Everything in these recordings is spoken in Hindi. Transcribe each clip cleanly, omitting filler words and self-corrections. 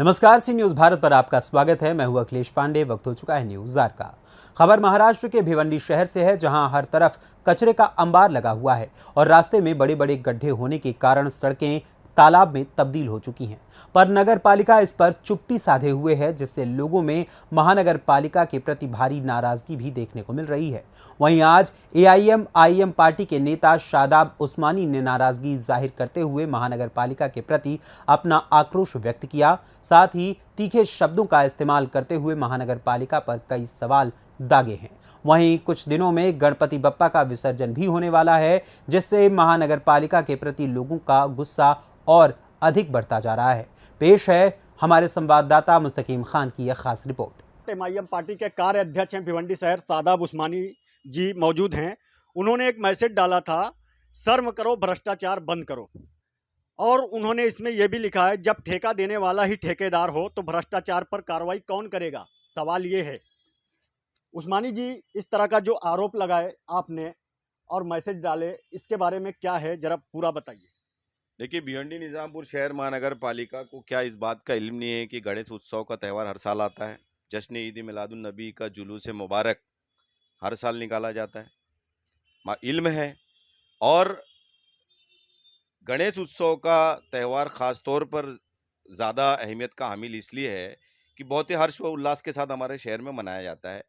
नमस्कार, सी न्यूज भारत पर आपका स्वागत है। मैं हूं अखिलेश पांडे। वक्त हो चुका है न्यूज जार का। खबर महाराष्ट्र के भिवंडी शहर से है, जहां हर तरफ कचरे का अंबार लगा हुआ है और रास्ते में बड़े बड़े गड्ढे होने के कारण सड़कें तालाब में तब्दील हो चुकी हैं। पर नगर पालिका इस पर चुप्पी साधे हुए है, जिससे लोगों में महानगर पालिका के प्रति भारी नाराजगी भी देखने को मिल रही है। वहीं आज एआईएमआईएम पार्टी के नेता शादाब उस्मानी ने नाराजगी जाहिर करते हुए महानगर पालिका के प्रति अपना आक्रोश व्यक्त किया। साथ ही तीखे शब्दों का इस्तेमाल करते हुए महानगर पालिका पर कई सवाल दागे हैं। वहीं कुछ दिनों में गणपति बप्पा का विसर्जन भी होने वाला है, जिससे महानगर पालिका के प्रति लोगों का गुस्सा और अधिक बढ़ता जा रहा है। पेश है हमारे संवाददाता मुस्तकीम खान की यह खास रिपोर्ट। एमआईएम पार्टी के कार्य अध्यक्ष हैं भिवंडी शहर शादाब उस्मानी जी मौजूद हैं। उन्होंने एक मैसेज डाला था, शर्म करो, भ्रष्टाचार बंद करो। और उन्होंने इसमें यह भी लिखा है, जब ठेका देने वाला ही ठेकेदार हो तो भ्रष्टाचार पर कार्रवाई कौन करेगा। सवाल ये है, उस्मानी जी, इस तरह का जो आरोप लगाए आपने और मैसेज डाले, इसके बारे में क्या है, जरा पूरा बताइए। देखिए, भिवंडी निजामपुर शहर महानगर पालिका को क्या इस बात का इल्म नहीं है कि गणेश उत्सव का त्यौहार हर साल आता है। जश्न ईद मिलादुन नबी का जुलूस मुबारक हर साल निकाला जाता है। इल्म है। और गणेश उत्सव का त्यौहार ख़ास तौर पर ज़्यादा अहमियत का हामिल इसलिए है कि बहुत ही हर्ष व उल्लास के साथ हमारे शहर में मनाया जाता है।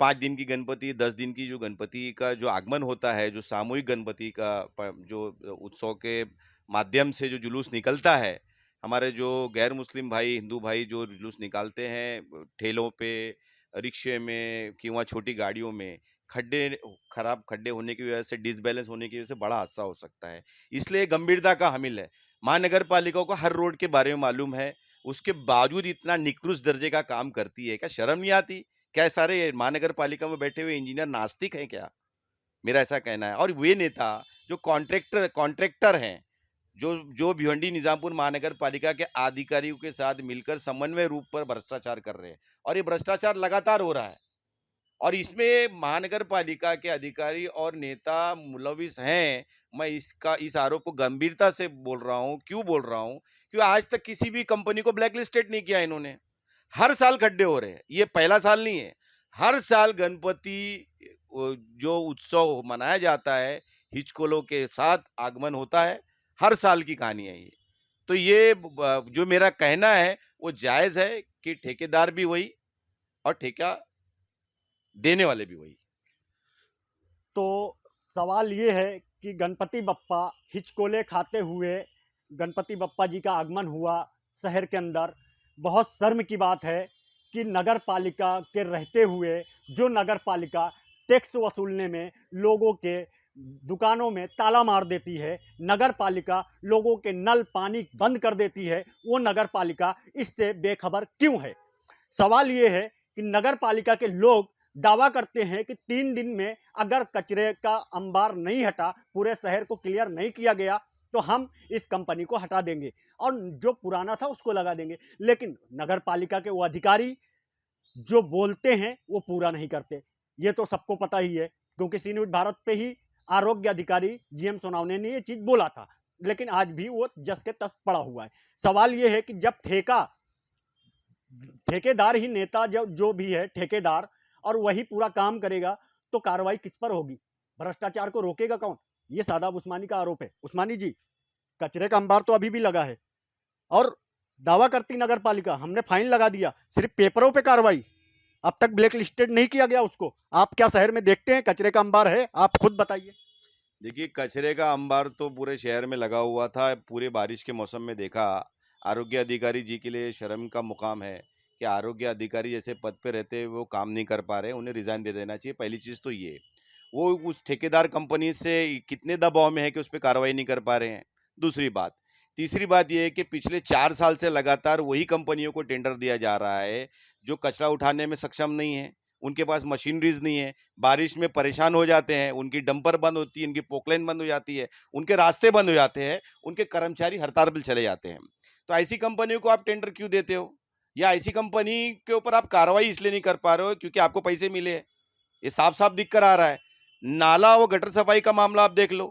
5 दिन की गणपति, 10 दिन की जो गणपति का जो आगमन होता है, जो सामूहिक गणपति का जो उत्सव के माध्यम से जो जुलूस निकलता है, हमारे जो गैर मुस्लिम भाई, हिंदू भाई जो जुलूस निकालते हैं ठेलों पे, रिक्शे में किंवा छोटी गाड़ियों में, खराब खड्डे होने की वजह से, डिसबैलेंस होने की वजह से बड़ा हादसा हो सकता है। इसलिए गंभीरता का हामिल है। महानगर पालिका को हर रोड के बारे में मालूम है, उसके बावजूद इतना निकृष्ट दर्जे का काम करती है। क्या शर्म नहीं आती? क्या सारे महानगर पालिका में बैठे हुए इंजीनियर नास्तिक हैं क्या? मेरा ऐसा कहना है। और वे नेता जो कॉन्ट्रैक्टर हैं, जो भिवंडी निजामपुर महानगर पालिका के अधिकारियों के साथ मिलकर समन्वय रूप पर भ्रष्टाचार कर रहे हैं, और ये भ्रष्टाचार लगातार हो रहा है। और इसमें महानगर पालिका के अधिकारी और नेता मुलविस हैं। मैं इस आरोप को गंभीरता से बोल रहा हूँ। क्यों बोल रहा हूँ? क्योंकि आज तक किसी भी कंपनी को ब्लैकलिस्टेड नहीं किया इन्होंने। हर साल खड्डे हो रहे हैं, ये पहला साल नहीं है। हर साल गणपति जो उत्सव मनाया जाता है, हिचकोलों के साथ आगमन होता है, हर साल की कहानी है ये। तो ये जो मेरा कहना है वो जायज है कि ठेकेदार भी वही और ठेका देने वाले भी वही। तो सवाल ये है कि गणपति बप्पा हिचकोले खाते हुए गणपति बप्पा जी का आगमन हुआ शहर के अंदर। बहुत शर्म की बात है कि नगर पालिका के रहते हुए जो नगर पालिका टैक्स वसूलने में लोगों के दुकानों में ताला मार देती है, नगर पालिका लोगों के नल पानी बंद कर देती है, वो नगर पालिका इससे बेखबर क्यों है। सवाल ये है कि नगर पालिका के लोग दावा करते हैं कि 3 दिन में अगर कचरे का अंबार नहीं हटा, पूरे शहर को क्लियर नहीं किया गया, तो हम इस कंपनी को हटा देंगे और जो पुराना था उसको लगा देंगे। लेकिन नगर पालिका के वो अधिकारी जो बोलते हैं वो पूरा नहीं करते। ये तो सबको पता ही है, क्योंकि सी न्यूज भारत पे ही आरोग्य अधिकारी जीएम सोनावने ने ये चीज बोला था, लेकिन आज भी वो जस के तस पड़ा हुआ है। सवाल ये है कि जब ठेकेदार ही नेता जो भी है ठेकेदार, और वही पूरा काम करेगा, तो कार्रवाई किस पर होगी? भ्रष्टाचार को रोकेगा कौन? ये शादाब उस्मानी का आरोप है। उस्मानी जी, कचरे का अंबार तो अभी भी लगा है और दावा करती नगर पालिका हमने फाइन लगा दिया, सिर्फ पेपरों पे कार्रवाई, अब तक ब्लैक लिस्टेड नहीं किया गया उसको। आप क्या शहर में देखते हैं कचरे का अंबार है? आप खुद बताइए। देखिए, कचरे का अंबार तो पूरे शहर में लगा हुआ था। पूरे बारिश के मौसम में देखा। आरोग्य अधिकारी जी के लिए शर्म का मुकाम है कि आरोग्य अधिकारी जैसे पद पे रहते हुए वो काम नहीं कर पा रहे, उन्हें रिजाइन दे देना चाहिए। पहली चीज़ तो ये, वो उस ठेकेदार कंपनी से कितने दबाव में है कि उस पर कार्रवाई नहीं कर पा रहे हैं। दूसरी बात, तीसरी बात ये है कि पिछले 4 साल से लगातार वही कंपनियों को टेंडर दिया जा रहा है जो कचरा उठाने में सक्षम नहीं है, उनके पास मशीनरीज नहीं है, बारिश में परेशान हो जाते हैं, उनकी डंपर बंद होती है, उनकी पोकलाइन बंद हो जाती है, उनके रास्ते बंद हो जाते हैं, उनके कर्मचारी हड़ताल पर चले जाते हैं। तो ऐसी कंपनियों को आप टेंडर क्यों देते हो? या ऐसी कंपनी के ऊपर आप कार्रवाई इसलिए नहीं कर पा रहे हो क्योंकि आपको पैसे मिले हैं? ये साफ साफ दिख कर आ रहा है। नाला व गटर सफाई का मामला आप देख लो।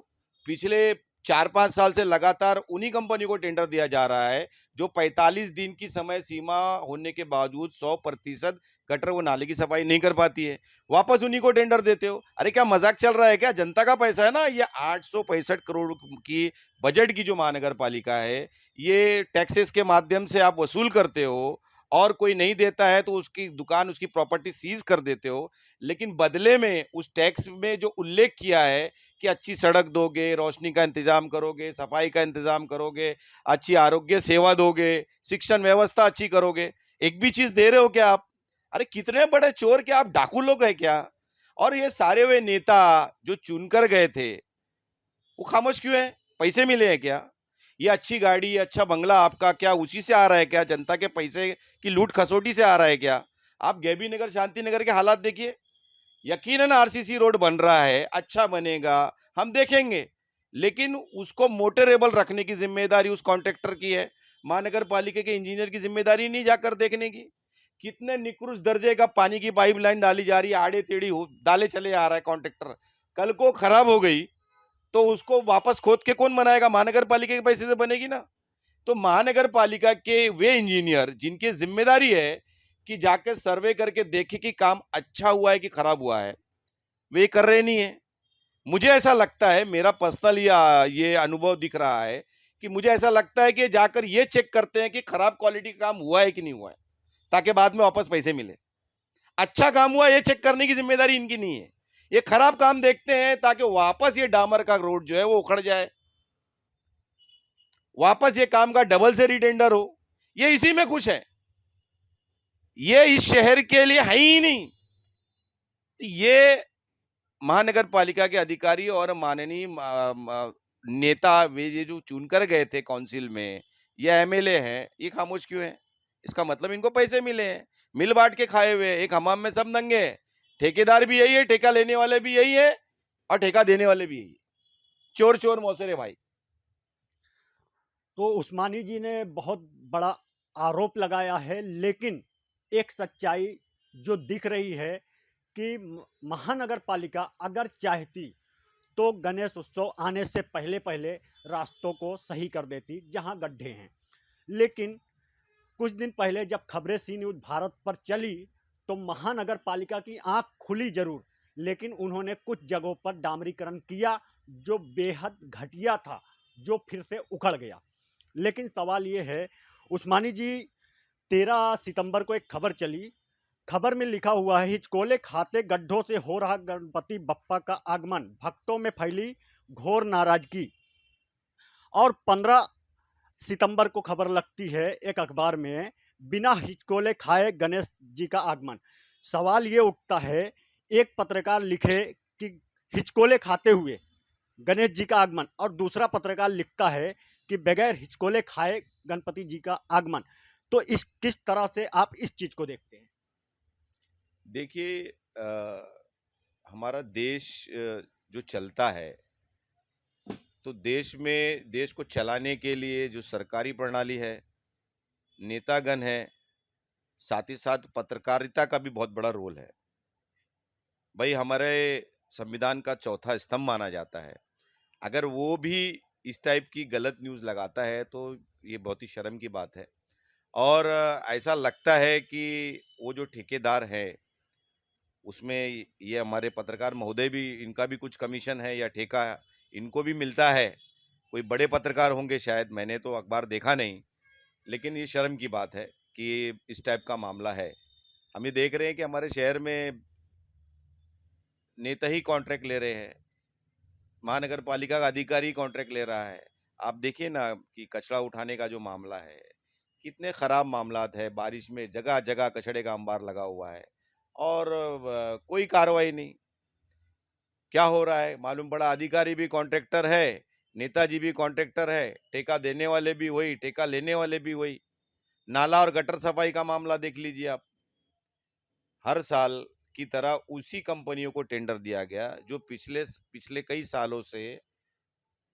पिछले 4-5 साल से लगातार उन्हीं कंपनी को टेंडर दिया जा रहा है जो 45 दिन की समय सीमा होने के बावजूद 100% गटर व नाले की सफाई नहीं कर पाती है। वापस उन्हीं को टेंडर देते हो। अरे क्या मजाक चल रहा है क्या? जनता का पैसा है ना। ये 865 करोड़ की बजट की जो महानगर पालिका है, ये टैक्सेस के माध्यम से आप वसूल करते हो और कोई नहीं देता है तो उसकी दुकान, उसकी प्रॉपर्टी सीज कर देते हो। लेकिन बदले में उस टैक्स में जो उल्लेख किया है कि अच्छी सड़क दोगे, रोशनी का इंतजाम करोगे, सफाई का इंतजाम करोगे, अच्छी आरोग्य सेवा दोगे, शिक्षण व्यवस्था अच्छी करोगे, एक भी चीज दे रहे हो क्या आप? अरे कितने बड़े चोर, क्या आप डाकू लोग हैं क्या? और ये सारे वे नेता जो चुनकर गए थे वो खामोश क्यों है? पैसे मिले हैं क्या? ये अच्छी गाड़ी, अच्छा बंगला आपका क्या उसी से आ रहा है क्या? जनता के पैसे की लूट खसोटी से आ रहा है क्या? आप गैबी नगर, शांति नगर के हालात देखिए। यकीनन आरसीसी रोड बन रहा है, अच्छा बनेगा, हम देखेंगे, लेकिन उसको मोटरेबल रखने की जिम्मेदारी उस कॉन्ट्रैक्टर की है। महानगर पालिका के इंजीनियर की जिम्मेदारी नहीं जाकर देखने की। कितने निकृष्ट दर्जे का पानी की पाइपलाइन डाली जा रही है, आड़े टेढ़ी हो डाले चले आ रहा है कॉन्ट्रैक्टर। कल को खराब हो गई तो उसको वापस खोद के कौन बनाएगा? महानगर पालिका के पैसे से बनेगी ना। तो महानगर पालिका के वे इंजीनियर जिनकी जिम्मेदारी है कि जाके सर्वे करके देखे कि काम अच्छा हुआ है कि खराब हुआ है, वे कर रहे नहीं है। मुझे ऐसा लगता है, मेरा पर्सनल ये अनुभव दिख रहा है कि मुझे ऐसा लगता है कि जाकर ये चेक करते हैं कि खराब क्वालिटी का काम हुआ है कि नहीं हुआ है, ताकि बाद में वापस पैसे मिले। अच्छा काम हुआ ये चेक करने की जिम्मेदारी इनकी नहीं है। ये खराब काम देखते हैं ताकि वापस ये डामर का रोड जो है वो उखड़ जाए, वापस ये काम का डबल से रिटेंडर हो। ये इसी में खुश है, ये इस शहर के लिए है ही नहीं। ये महानगर पालिका के अधिकारी और माननीय नेता वे ये जो चुनकर गए थे काउंसिल में, ये एमएलए हैं, ये खामोश क्यों है? इसका मतलब इनको पैसे मिले हैं, मिल बांट के खाए हुए। एक हमाम में सब नंगे हैं। ठेकेदार भी यही है, ठेका लेने वाले भी यही है और ठेका देने वाले भी यही है। चोर चोर मौसेरे भाई। तो उस्मानी जी ने बहुत बड़ा आरोप लगाया है, लेकिन एक सच्चाई जो दिख रही है कि महानगर पालिका अगर चाहती तो गणेश उत्सव आने से पहले पहले रास्तों को सही कर देती जहां गड्ढे हैं। लेकिन कुछ दिन पहले जब खबरें सी न्यूज़ भारत पर चली तो महानगर पालिका की आंख खुली जरूर, लेकिन उन्होंने कुछ जगहों पर डामरीकरण किया जो बेहद घटिया था, जो फिर से उखड़ गया। लेकिन सवाल ये है, उस्मानी जी, 13 सितंबर को एक खबर चली। खबर में लिखा हुआ है, हिचकोले खाते गड्ढों से हो रहा गणपति बप्पा का आगमन, भक्तों में फैली घोर नाराजगी। और 15 सितंबर को खबर लगती है एक अखबार में, बिना हिचकोले खाए गणेश जी का आगमन। सवाल ये उठता है, एक पत्रकार लिखे कि हिचकोले खाते हुए गणेश जी का आगमन, और दूसरा पत्रकार लिखता है कि बगैर हिचकोले खाए गणपति जी का आगमन। तो इस किस तरह से आप इस चीज को देखते हैं? देखिए, हमारा देश जो चलता है, तो देश को चलाने के लिए जो सरकारी प्रणाली है, नेतागण है, साथ ही साथ पत्रकारिता का भी बहुत बड़ा रोल है। भाई हमारे संविधान का चौथा स्तंभ माना जाता है। अगर वो भी इस टाइप की गलत न्यूज़ लगाता है तो ये बहुत ही शर्म की बात है। और ऐसा लगता है कि वो जो ठेकेदार है उसमें ये हमारे पत्रकार महोदय भी, इनका भी कुछ कमीशन है या ठेका इनको भी मिलता है। कोई बड़े पत्रकार होंगे शायद, मैंने तो अखबार देखा नहीं, लेकिन ये शर्म की बात है कि इस टाइप का मामला है। हम ये देख रहे हैं कि हमारे शहर में नेता ही कॉन्ट्रैक्ट ले रहे हैं, महानगर पालिका का अधिकारी कॉन्ट्रैक्ट ले रहा है। आप देखिए ना कि कचरा उठाने का जो मामला है, कितने खराब मामलात है। बारिश में जगह जगह कचड़े का अंबार लगा हुआ है और कोई कार्रवाई नहीं। क्या हो रहा है मालूम पड़ा, अधिकारी भी कॉन्ट्रैक्टर है, नेताजी भी कॉन्ट्रैक्टर है, ठेका देने वाले भी वही, ठेका लेने वाले भी वही। नाला और गटर सफाई का मामला देख लीजिए आप। हर साल की तरह उसी कंपनियों को टेंडर दिया गया जो पिछले कई सालों से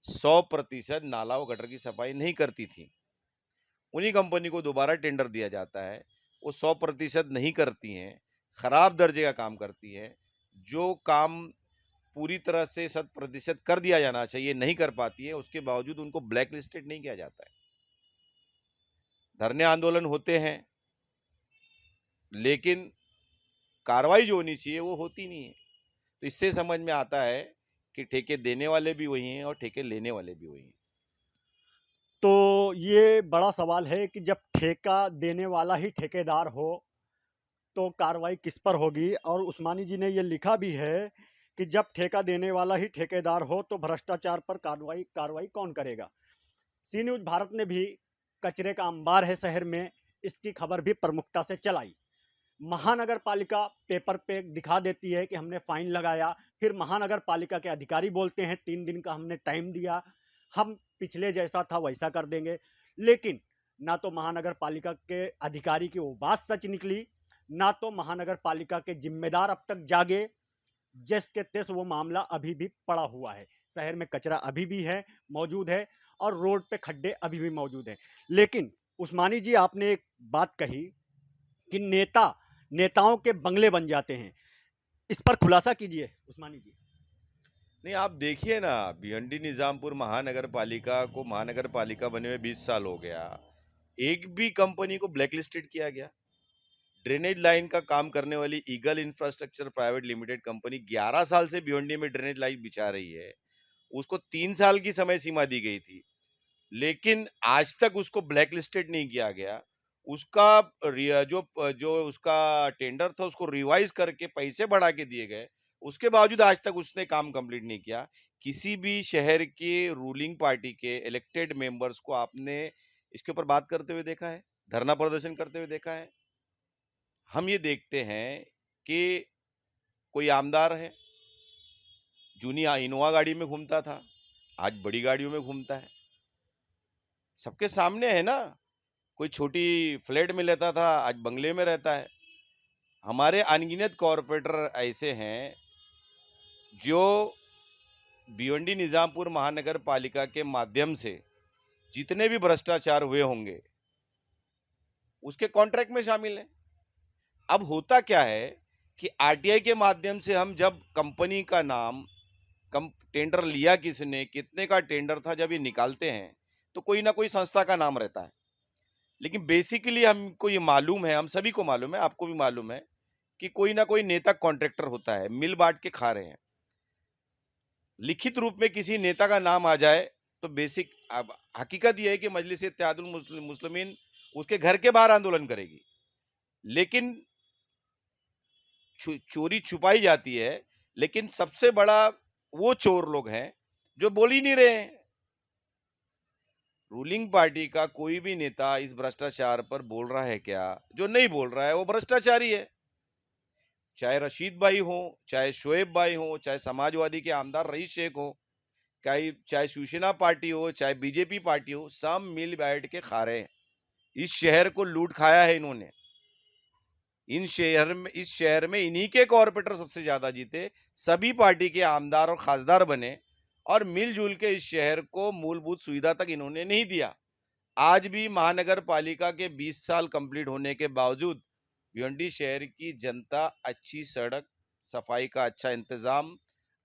100% नाला और गटर की सफाई नहीं करती थी। उन्हीं कंपनी को दोबारा टेंडर दिया जाता है, वो 100% नहीं करती हैं, खराब दर्जे का काम करती हैं। जो काम पूरी तरह से 100% कर दिया जाना चाहिए, नहीं कर पाती है, उसके बावजूद उनको ब्लैक लिस्टेड नहीं किया जाता है। धरने आंदोलन होते हैं, लेकिन कार्रवाई जो होनी चाहिए वो होती नहीं है। तो इससे समझ में आता है कि ठेके देने वाले भी वही हैं और ठेके लेने वाले भी वही हैं। तो ये बड़ा सवाल है कि जब ठेका देने वाला ही ठेकेदार हो तो कार्रवाई किस पर होगी। और उस्मानी जी ने ये लिखा भी है कि जब ठेका देने वाला ही ठेकेदार हो तो भ्रष्टाचार पर कार्रवाई कार्रवाई कौन करेगा। सी न्यूज़ भारत ने भी कचरे का अंबार है शहर में, इसकी खबर भी प्रमुखता से चलाई। महानगर पालिका पेपर पे दिखा देती है कि हमने फाइन लगाया, फिर महानगर पालिका के अधिकारी बोलते हैं 3 दिन का हमने टाइम दिया, हम पिछले जैसा था वैसा कर देंगे। लेकिन ना तो महानगर पालिका के अधिकारी की वो बात सच निकली, ना तो महानगर पालिका के जिम्मेदार अब तक जागे। जैस के तैस वो मामला अभी भी पड़ा हुआ है। शहर में कचरा अभी भी है, मौजूद है, और रोड पे खड्डे अभी भी मौजूद हैं। लेकिन उस्मानी जी, आपने एक बात कही कि नेताओं के बंगले बन जाते हैं, इस पर खुलासा कीजिए उस्मानी जी। नहीं, आप देखिए ना, भिवंडी निजामपुर महानगर पालिका को महानगर पालिका बने हुए 20 साल हो गया, एक भी कंपनी को ब्लैक लिस्टेड किया गया? ड्रेनेज लाइन का काम करने वाली eagle infrastructure private limited company 11 साल से भिवंडी में ड्रेनेज लाइन बिछा रही है, उसको 3 साल की समय सीमा दी गई थी, लेकिन आज तक उसको ब्लैक लिस्टेड नहीं किया गया। उसका जो उसका टेंडर था उसको रिवाइज करके पैसे बढ़ा के दिए गए, उसके बावजूद आज तक उसने काम कंप्लीट नहीं किया। किसी भी शहर के रूलिंग पार्टी के इलेक्टेड मेंबर्स को आपने इसके ऊपर बात करते हुए देखा है, धरना प्रदर्शन करते हुए देखा है? हम ये देखते हैं कि कोई आमदार है, जूनी इनोवा गाड़ी में घूमता था, आज बड़ी गाड़ियों में घूमता है, सबके सामने है ना। कोई छोटी फ्लैट में लेता था, आज बंगले में रहता है। हमारे अनगिनत कॉरपोरेटर ऐसे हैं जो भिवंडी निजामपुर महानगर पालिका के माध्यम से जितने भी भ्रष्टाचार हुए होंगे उसके कॉन्ट्रैक्ट में शामिल है। अब होता क्या है कि आरटीआई के माध्यम से हम जब कंपनी का नाम, टेंडर लिया किसने, कितने का टेंडर था, जब ये निकालते हैं तो कोई ना कोई संस्था का नाम रहता है। लेकिन बेसिकली हमको ये मालूम है, हम सभी को मालूम है, आपको भी मालूम है कि कोई ना कोई नेता कॉन्ट्रैक्टर होता है, मिल बांट के खा रहे हैं। लिखित रूप में किसी नेता का नाम आ जाए तो बेसिक अब हकीकत यह है कि मजलिस इत्तेहादुल मुस्लिमीन उसके घर के बाहर आंदोलन करेगी, लेकिन चोरी छुपाई जाती है। लेकिन सबसे बड़ा वो चोर लोग हैं जो बोल ही नहीं रहे हैं। रूलिंग पार्टी का कोई भी नेता इस भ्रष्टाचार पर बोल रहा है क्या? जो नहीं बोल रहा है वो भ्रष्टाचारी है। चाहे रशीद भाई हो, चाहे शोएब भाई हो, चाहे समाजवादी के आमदार रईस शेख हो, चाहे शिवसेना पार्टी हो, चाहे बीजेपी पार्टी हो, सब मिल बैठ के खा रहे हैं। इस शहर को लूट खाया है इन्होंने। इस शहर में इन्हीं के कॉरपोरेटर सबसे ज्यादा जीते, सभी पार्टी के आमदार और खासदार बने, और मिलजुल के इस शहर को मूलभूत सुविधा तक इन्होंने नहीं दिया। आज भी महानगर पालिका के 20 साल कंप्लीट होने के बावजूद भिवंडी शहर की जनता अच्छी सड़क, सफाई का अच्छा इंतजाम,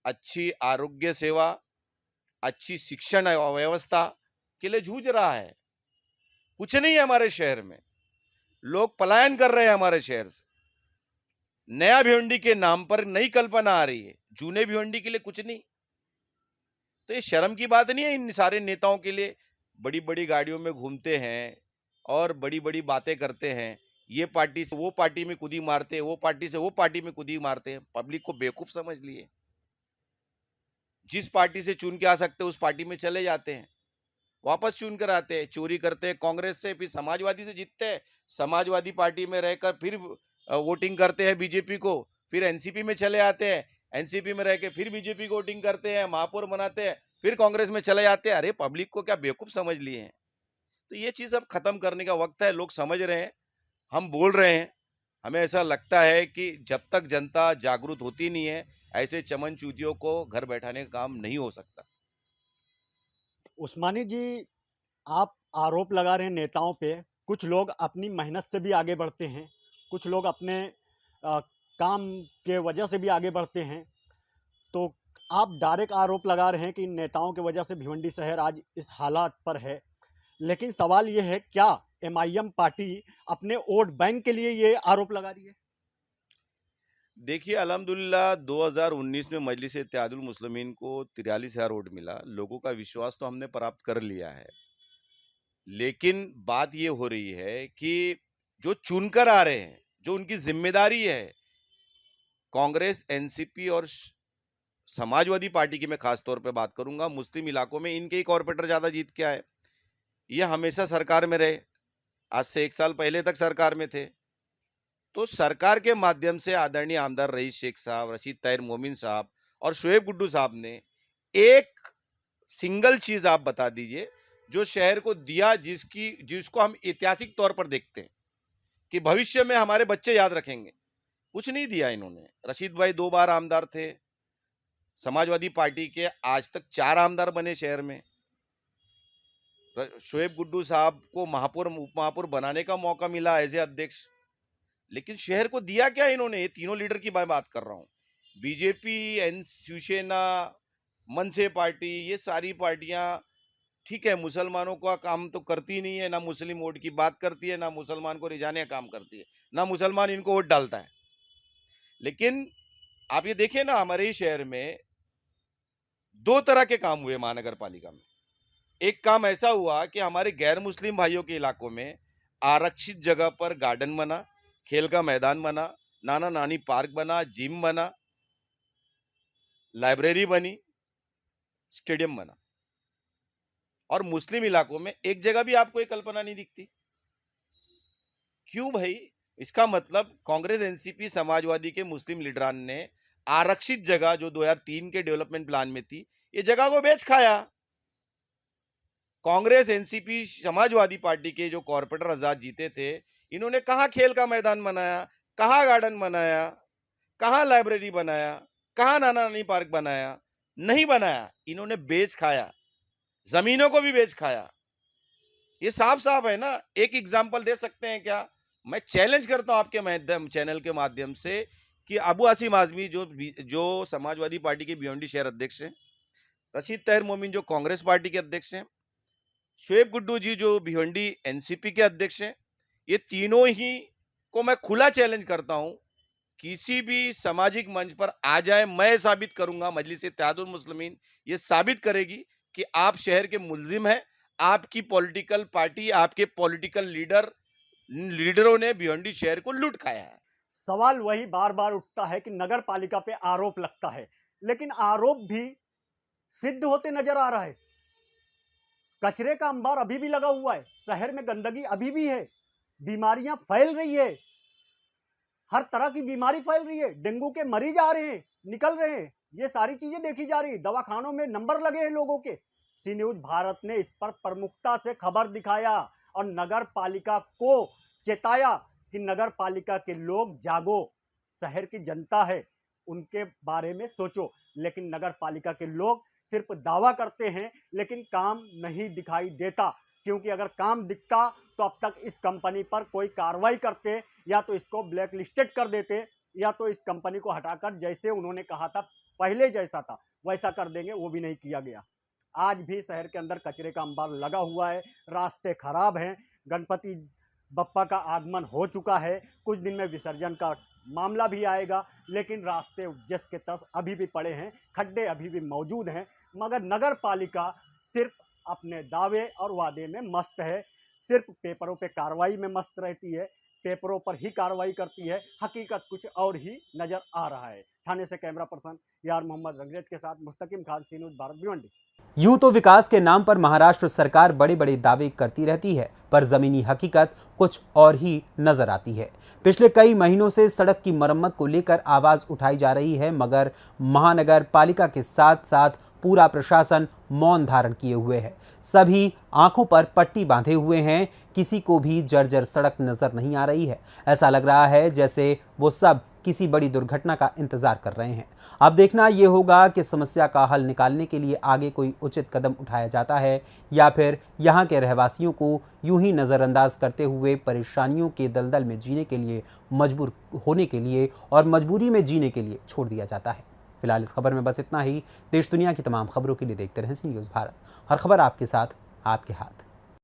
अच्छी आरोग्य सेवा, अच्छी शिक्षण व्यवस्था के लिए जूझ रहा है। कुछ नहीं है हमारे शहर में, लोग पलायन कर रहे हैं हमारे शहर से। नया भिवंडी के नाम पर नई कल्पना आ रही है, जूने भिवंडी के लिए कुछ नहीं। तो ये शर्म की बात नहीं है इन सारे नेताओं के लिए? बड़ी बड़ी गाड़ियों में घूमते हैं और बड़ी बड़ी बातें करते हैं, ये पार्टी से वो पार्टी में कुदी मारते हैं, वो पार्टी से वो पार्टी में कुदी मारते हैं, पब्लिक को बेवकूफ समझ लिए। जिस पार्टी से चुन के आ सकते हैं उस पार्टी में चले जाते हैं, वापस चुन कर आते हैं, चोरी करते हैं कांग्रेस से, फिर समाजवादी से जीतते हैं, समाजवादी पार्टी में रहकर फिर वोटिंग करते हैं बीजेपी को, फिर एनसीपी में चले आते हैं, एनसीपी में रह के फिर बीजेपी को वोटिंग करते हैं, महापौर बनाते हैं, फिर कांग्रेस में चले जाते हैं। अरे पब्लिक को क्या बेवकूफ समझ लिए हैं? तो ये चीज अब खत्म करने का वक्त है। लोग समझ रहे हैं, हम बोल रहे हैं। हमें ऐसा लगता है कि जब तक जनता जागरूक होती नहीं है, ऐसे चमन चूतियों को घर बैठाने का काम नहीं हो सकता। उस्मानी जी, आप आरोप लगा रहे हैं नेताओं पे, कुछ लोग अपनी मेहनत से भी आगे बढ़ते हैं, कुछ लोग अपने काम के वजह से भी आगे बढ़ते हैं। तो आप डायरेक्ट आरोप लगा रहे हैं कि इन नेताओं की वजह से भिवंडी शहर आज इस हालात पर है, लेकिन सवाल ये है क्या एमआईएम पार्टी अपने वोट बैंक के लिए ये आरोप लगा रही है? देखिए, अल्हम्दुलिल्लाह 2019 में मजलिस इत्तेहादुल मुस्लिमीन को 43,000 वोट मिला। लोगों का विश्वास तो हमने प्राप्त कर लिया है। लेकिन बात ये हो रही है कि जो चुनकर आ रहे हैं, जो उनकी जिम्मेदारी है, कांग्रेस, एनसीपी और समाजवादी पार्टी की मैं खास तौर पे बात करूंगा, मुस्लिम इलाकों में इनके ही कॉर्पोरेटर ज्यादा जीत के आए। ये हमेशा सरकार में रहे, आज से 1 साल पहले तक सरकार में थे। तो सरकार के माध्यम से आदरणीय आमदार रईस शेख साहब, रशीद ताहिर मोमिन साहब और शोएब गुड्डू साहब ने एक सिंगल चीज आप बता दीजिए जो शहर को दिया, जिसको हम ऐतिहासिक तौर पर देखते हैं कि भविष्य में हमारे बच्चे याद रखेंगे। कुछ नहीं दिया इन्होंने। रशीद भाई 2 बार आमदार थे, समाजवादी पार्टी के आज तक 4 आमदार बने शहर में। शोएब गुड्डू साहब को महापौर उप महापौर बनाने का मौका मिला एज ए अध्यक्ष, लेकिन शहर को दिया क्या इन्होंने? ये तीनों लीडर की मैं बात कर रहा हूँ, बीजेपी, शिवसेना, मनसे पार्टी, ये सारी पार्टियां ठीक है, मुसलमानों का काम तो करती नहीं है, ना मुस्लिम वोट की बात करती है, ना मुसलमान को रिझाने का काम करती है, ना मुसलमान इनको वोट डालता है। लेकिन आप ये देखिए ना, हमारे ही शहर में 2 तरह के काम हुए महानगर पालिका में। एक काम ऐसा हुआ कि हमारे गैर मुस्लिम भाइयों के इलाकों में आरक्षित जगह पर गार्डन बना, खेल का मैदान बना, नाना नानी पार्क बना, जिम बना, लाइब्रेरी बनी, स्टेडियम बना। और मुस्लिम इलाकों में एक जगह भी आपको एक कल्पना नहीं दिखती। क्यों भाई? इसका मतलब कांग्रेस, एनसीपी, समाजवादी के मुस्लिम लीडरान ने आरक्षित जगह जो 2003 के डेवलपमेंट प्लान में थी, ये जगह को बेच खाया। कांग्रेस, एनसीपी, समाजवादी पार्टी के जो कॉर्पोरेटर आजाद जीते थे, इन्होंने कहां खेल का मैदान बनाया, कहां गार्डन बनाया, कहां लाइब्रेरी बनाया, कहां नाना नानी पार्क बनाया? नहीं बनाया। इन्होंने बेच खाया, जमीनों को भी बेच खाया। ये साफ साफ है ना। एक एग्जाम्पल दे सकते हैं क्या? मैं चैलेंज करता हूं आपके चैनल के माध्यम से कि अबू आसिम आजमी जो समाजवादी पार्टी के भिवंडी शहर अध्यक्ष हैं, रशीद ताहिर मोमिन जो कांग्रेस पार्टी के अध्यक्ष हैं, शोएब गुड्डू जी जो भिवंडी एनसीपी के अध्यक्ष हैं, ये तीनों ही को मैं खुला चैलेंज करता हूं, किसी भी सामाजिक मंच पर आ जाए, मैं साबित करूंगा, मजलिस इत्तेहादुल मुस्लिमीन ये साबित करेगी कि आप शहर के मुल्जिम हैं, आपकी पॉलिटिकल पार्टी, आपके पॉलिटिकल लीडरों ने भिवंडी शहर को लूट खाया है। सवाल वही बार बार उठता है कि नगर पालिका पे आरोप लगता है, लेकिन आरोप भी सिद्ध होते नजर आ रहा है। कचरे का अंबार अभी भी लगा हुआ है, शहर में गंदगी अभी भी है, बीमारियां फैल रही है, हर तरह की बीमारी फैल रही है, डेंगू के मरीज आ रहे हैं, निकल रहे हैं, ये सारी चीजें देखी जा रही, दवाखानों में नंबर लगे हैं लोगों के। सी न्यूज भारत ने इस पर प्रमुखता से खबर दिखाया और नगर पालिका को चेताया कि नगर पालिका के लोग जागो, शहर की जनता है, उनके बारे में सोचो। लेकिन नगर पालिका के लोग सिर्फ दावा करते हैं, लेकिन काम नहीं दिखाई देता, क्योंकि अगर काम दिखता तो अब तक इस कंपनी पर कोई कार्रवाई करते, या तो इसको ब्लैक लिस्टेड कर देते, या तो इस कंपनी को हटाकर जैसे उन्होंने कहा था पहले जैसा था वैसा कर देंगे, वो भी नहीं किया गया। आज भी शहर के अंदर कचरे का अंबार लगा हुआ है, रास्ते खराब हैं, गणपति बप्पा का आगमन हो चुका है, कुछ दिन में विसर्जन का मामला भी आएगा, लेकिन रास्ते जस के तस अभी भी पड़े हैं, खड्डे अभी भी मौजूद हैं। मगर नगर पालिका सिर्फ अपने दावे और वादे में मस्त है, सिर्फ पेपरों पे कार्रवाई में मस्त रहती है, पेपरों पर ही कार्रवाई करती है, हकीकत कुछ और ही नजर आ रहा है। थाने से कैमरा पर्सन यार मोहम्मद रंगरेज के साथ मुस्तकिम खान, सी न्यूज़ भारत, भिवंडी। यूं तो विकास के नाम पर महाराष्ट्र सरकार बड़े बड़े दावे करती रहती है, पर जमीनी हकीकत कुछ और ही नजर आती है। पिछले कई महीनों से सड़क की मरम्मत को लेकर आवाज उठाई जा रही है, मगर महानगर पालिका के साथ साथ पूरा प्रशासन मौन धारण किए हुए है। सभी आंखों पर पट्टी बांधे हुए हैं, किसी को भी जर्जर सड़क नजर नहीं आ रही है। ऐसा लग रहा है जैसे वो सब किसी बड़ी दुर्घटना का इंतजार कर रहे हैं। अब देखना यह होगा कि समस्या का हल निकालने के लिए आगे कोई उचित कदम उठाया जाता है, या फिर यहाँ के रहवासियों को यूं ही नज़रअंदाज करते हुए परेशानियों के दलदल में जीने के लिए मजबूर होने के लिए और मजबूरी में जीने के लिए छोड़ दिया जाता है। फिलहाल इस खबर में बस इतना ही। देश दुनिया की तमाम खबरों के लिए देखते रहें सी न्यूज़ भारत। हर खबर आपके साथ, आपके हाथ।